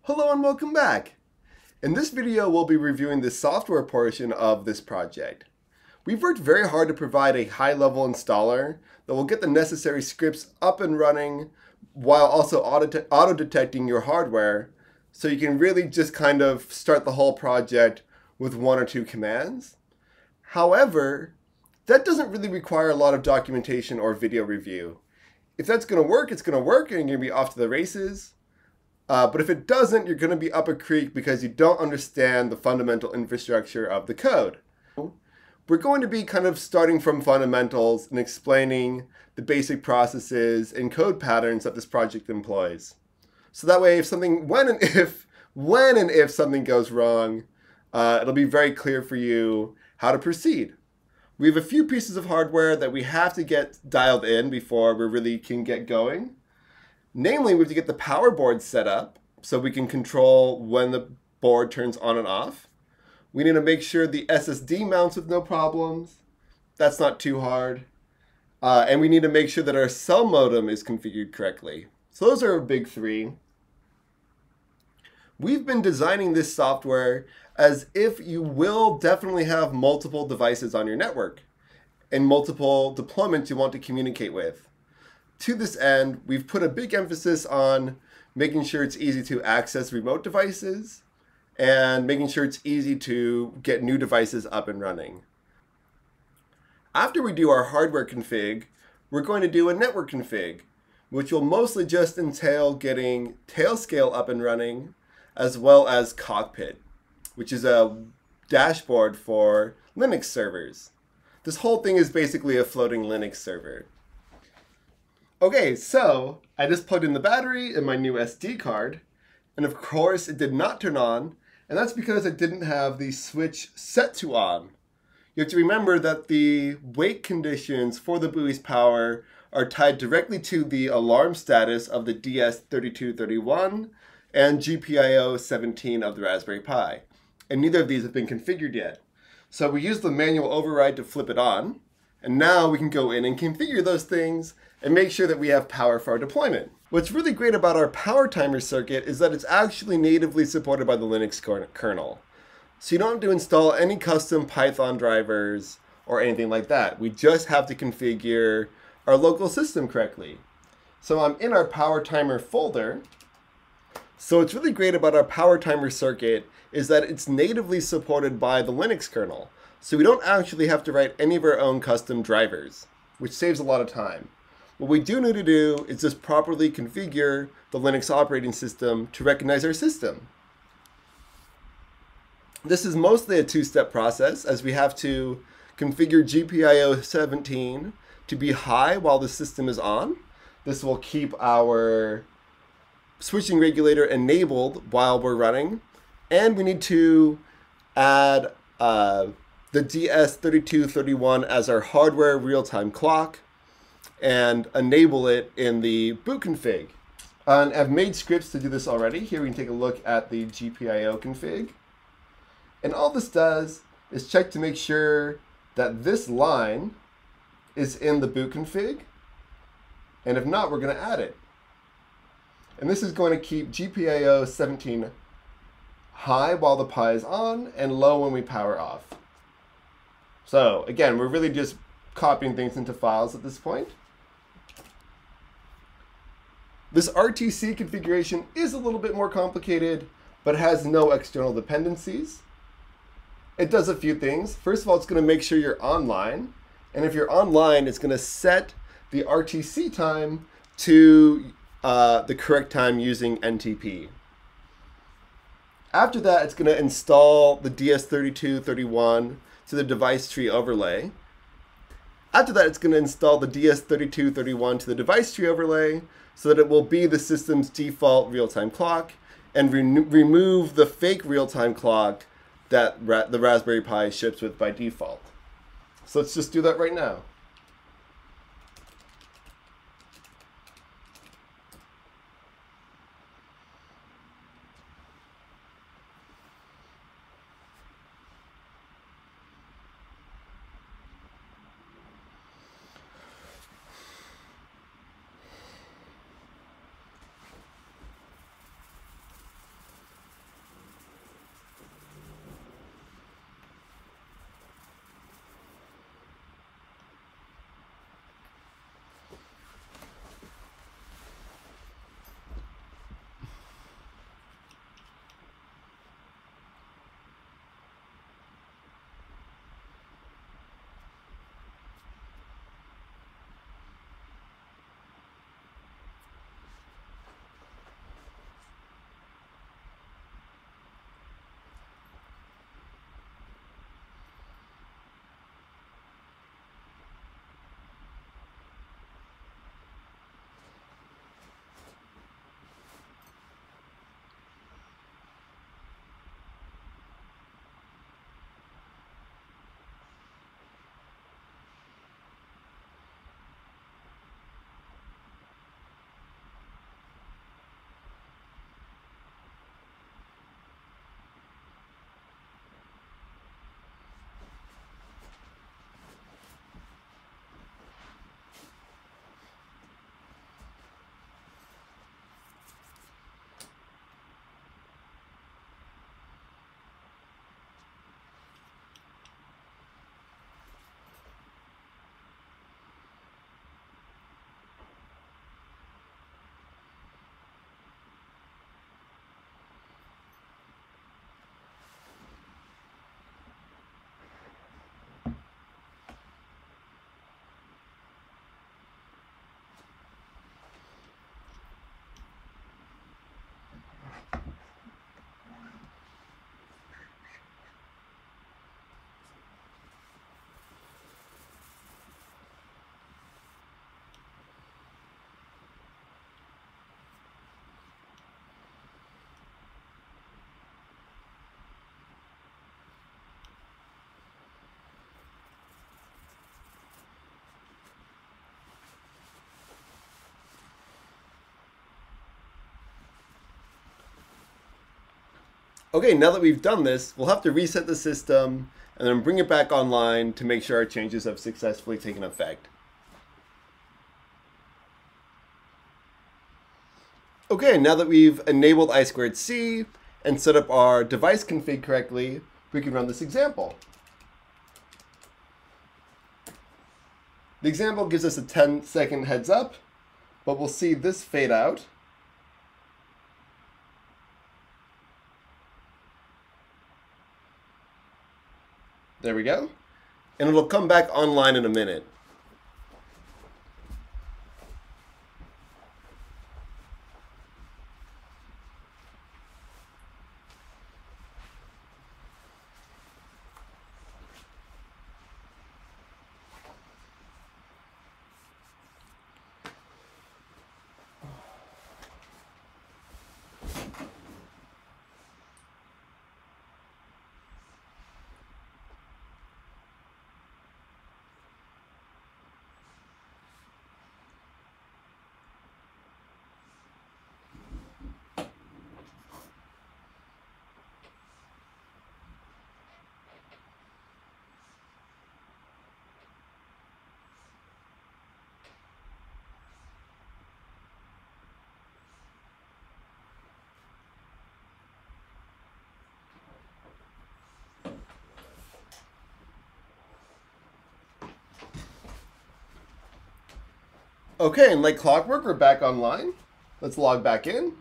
Hello and welcome back. In this video, we'll be reviewing the software portion of this project. We've worked very hard to provide a high-level installer that will get the necessary scripts up and running while also auto-detecting your hardware, so you can really just kind of start the whole project with one or two commands. However, that doesn't really require a lot of documentation or video review. If that's going to work, it's going to work and you're going to be off to the races. But if it doesn't, you're going to be up a creek because you don't understand the fundamental infrastructure of the code. We're going to be kind of starting from fundamentals and explaining the basic processes and code patterns that this project employs. So that way, when and if something goes wrong, it'll be very clear for you how to proceed. We have a few pieces of hardware that we have to get dialed in before we really can get going. Namely, we have to get the power board set up so we can control when the board turns on and off. We need to make sure the SSD mounts with no problems. That's not too hard. And we need to make sure that our cell modem is configured correctly. So those are our big three. We've been designing this software as if you will definitely have multiple devices on your network and multiple deployments you want to communicate with. To this end, we've put a big emphasis on making sure it's easy to access remote devices and making sure it's easy to get new devices up and running. After we do our hardware config, we're going to do a network config, which will mostly just entail getting Tailscale up and running, as well as Cockpit, which is a dashboard for Linux servers. This whole thing is basically a floating Linux server. Okay, so I just plugged in the battery in my new SD card, and of course it did not turn on, and that's because I didn't have the switch set to on. You have to remember that the wake conditions for the buoy's power are tied directly to the alarm status of the DS3231 and Gpio 17 of the Raspberry Pi, and neither of these have been configured yet. So we use the manual override to flip it on, and now we can go in and configure those things and make sure that we have power for our deployment. What's really great about our power timer circuit is that it's actually natively supported by the Linux kernel. So you don't have to install any custom Python drivers or anything like that. We just have to configure our local system correctly. So I'm in our power timer folder. So what's really great about our power timer circuit is that it's natively supported by the Linux kernel. So we don't actually have to write any of our own custom drivers, which saves a lot of time. What we do need to do is just properly configure the Linux operating system to recognize our system. This is mostly a two-step process, as we have to configure Gpio 17 to be high while the system is on. This will keep our switching regulator enabled while we're running. And we need to add the DS3231 as our hardware real-time clock and enable it in the boot config. And I've made scripts to do this already. Here we can take a look at the Gpio config. And all this does is check to make sure that this line is in the boot config. And if not, we're going to add it. And this is going to keep Gpio 17 high while the Pi is on and low when we power off. So again, we're really just copying things into files at this point. This RTC configuration is a little bit more complicated, but has no external dependencies. It does a few things. First of all, it's going to make sure you're online. And if you're online, it's going to set the RTC time to the correct time using NTP. After that, it's going to install the DS3231 to the device tree overlay. After that, it's going to install the DS3231 to the device tree overlay so that it will be the system's default real-time clock and remove the fake real-time clock that the Raspberry Pi ships with by default. So let's just do that right now. Okay, now that we've done this, we'll have to reset the system and then bring it back online to make sure our changes have successfully taken effect. Okay, now that we've enabled I2C and set up our device config correctly, we can run this example. The example gives us a 10-second heads up, but we'll see this fade out. There we go. And it'll come back online in a minute. Okay, and like clockwork, we're back online. Let's log back in.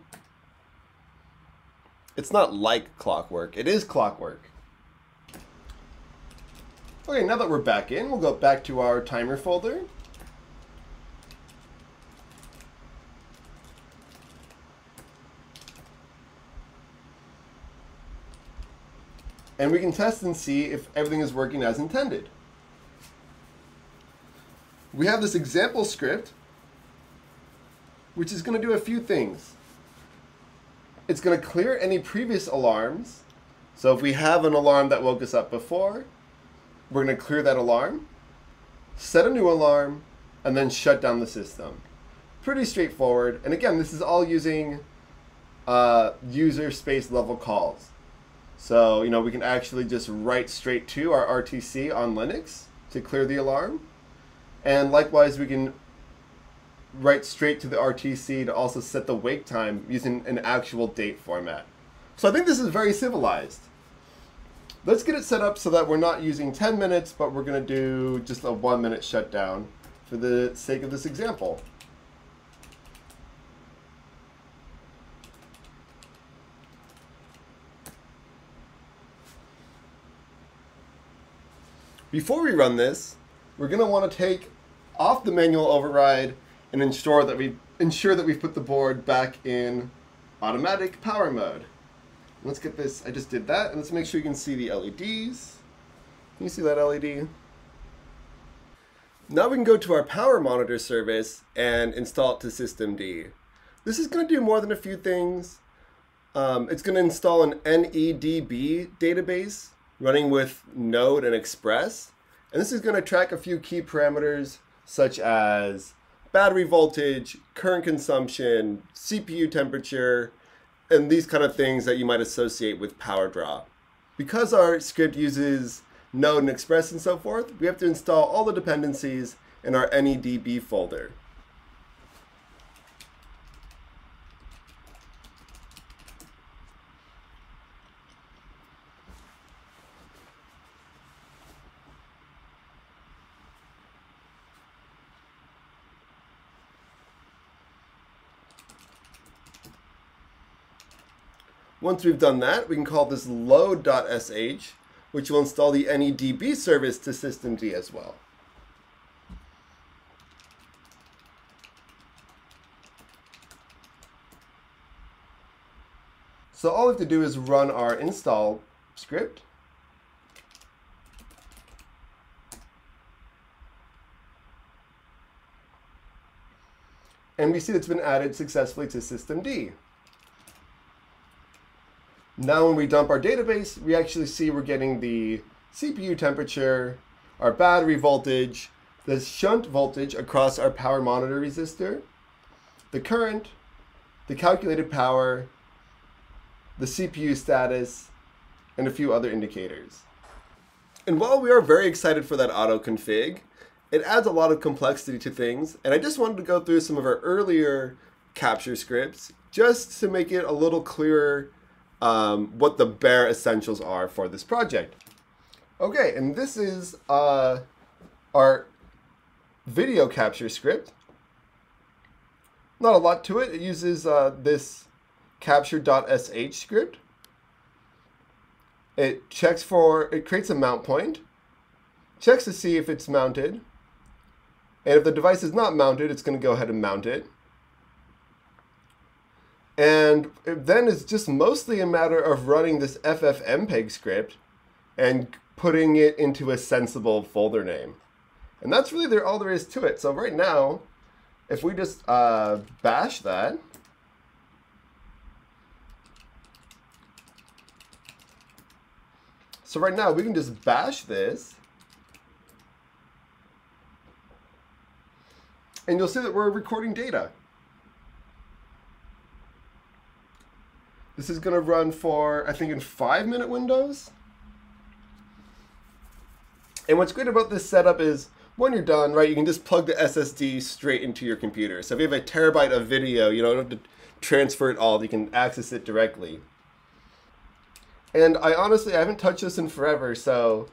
It's not like clockwork, it is clockwork. Okay, now that we're back in, we'll go back to our timer folder. And we can test and see if everything is working as intended. We have this example script, which is going to do a few things. It's going to clear any previous alarms. So if we have an alarm that woke us up before, we're going to clear that alarm, set a new alarm, and then shut down the system. Pretty straightforward. And again, this is all using user space level calls. So, we can actually just write straight to our RTC on Linux to clear the alarm. And likewise, we can write straight to the RTC to also set the wake time using an actual date format. So I think this is very civilized. Let's get it set up so that we're not using 10 minutes, but we're going to do just a 1-minute shutdown for the sake of this example. Before we run this, we're going to want to take off the manual override and ensure that we've put the board back in automatic power mode. Let's get this. I just did that, and let's make sure you can see the LEDs. Can you see that LED? Now we can go to our power monitor service and install it to systemd. This is going to do more than a few things. It's going to install an Nedb database running with Node and Express, and this is going to track a few key parameters such as battery voltage, current consumption, CPU temperature, and these kind of things that you might associate with power draw. Because our script uses Node and Express and so forth, we have to install all the dependencies in our Nedb folder. Once we've done that, we can call this load.sh, which will install the Nedb service to systemd as well. So all we have to do is run our install script. And we see it's been added successfully to systemd. Now when we dump our database, we actually see we're getting the CPU temperature, our battery voltage, the shunt voltage across our power monitor resistor, the current, the calculated power, the CPU status, and a few other indicators. And while we are very excited for that auto config, it adds a lot of complexity to things, and I just wanted to go through some of our earlier capture scripts just to make it a little clearer what the bare essentials are for this project. Okay, and this is our video capture script. Not a lot to it. It uses this capture.sh script. It creates a mount point, checks to see if it's mounted, and if the device is not mounted, it's going to go ahead and mount it. And then it's just mostly a matter of running this ffmpeg script and putting it into a sensible folder name. And that's really all there is to it. So right now, if we just bash that, so right now we can just bash this, and you'll see that we're recording data. This is going to run for, I think, in 5-minute windows. And what's great about this setup is when you're done, right, you can just plug the SSD straight into your computer. So if you have a terabyte of video, you don't have to transfer it all. You can access it directly. And I haven't touched this in forever, so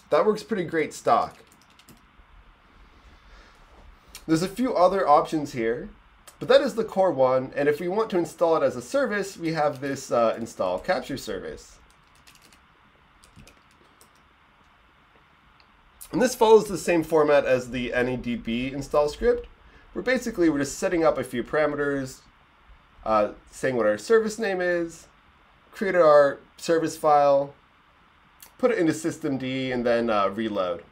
that works pretty great stock. There's a few other options here, but that is the core one. And if we want to install it as a service, we have this install capture service. And this follows the same format as the Nedb install script, where basically we're just setting up a few parameters, saying what our service name is, create our service file, put it into systemd, and then reload.